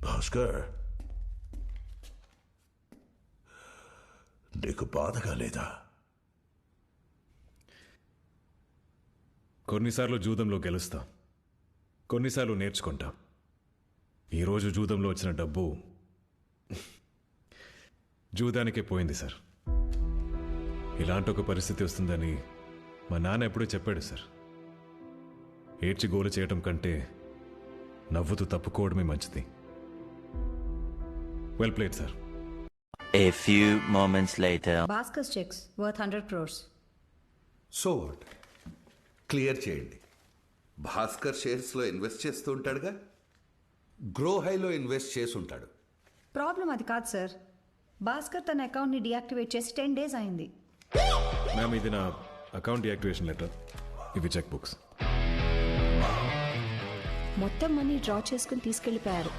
భాస్కర్, నీకు బాధగా లేదా? కొన్నిసార్లు జూదంలో గెలుస్తాం, కొన్నిసార్లు నేర్చుకుంటాం. ఈరోజు జూదంలో వచ్చిన డబ్బు జూదానికే పోయింది సార్. ఇలాంటి ఒక పరిస్థితి వస్తుందని మా నాన్న ఎప్పుడూ చెప్పాడు సార్. ఏడ్చి గోలు చేయటం కంటే నవ్వుతూ తప్పుకోవడమే మంచిది. Well played sir. A few moments later. Bhaskar's checks worth 100 crores. So what, clear చేయండి. భాస్కర్ షేర్స్లో ఇన్వెస్ట్ చేస్తూ ఉంటాడుగా, గ్రో హైలో ఇన్వెస్ట్ చేసి ఉంటాడు. ప్రాబ్లం అది కాదు సార్. భాస్కర్ తన అకౌంట్ని డియాక్టివేట్ చేసి 10 days అయింది. మ్యామ్, ఇది నా అకౌంట్ డియాక్టివేషన్ లెటర్, ఇవి చెక్ బుక్స్. మొత్తం మనీ డ్రా చేసుకుని తీసుకెళ్ళిపోయారు.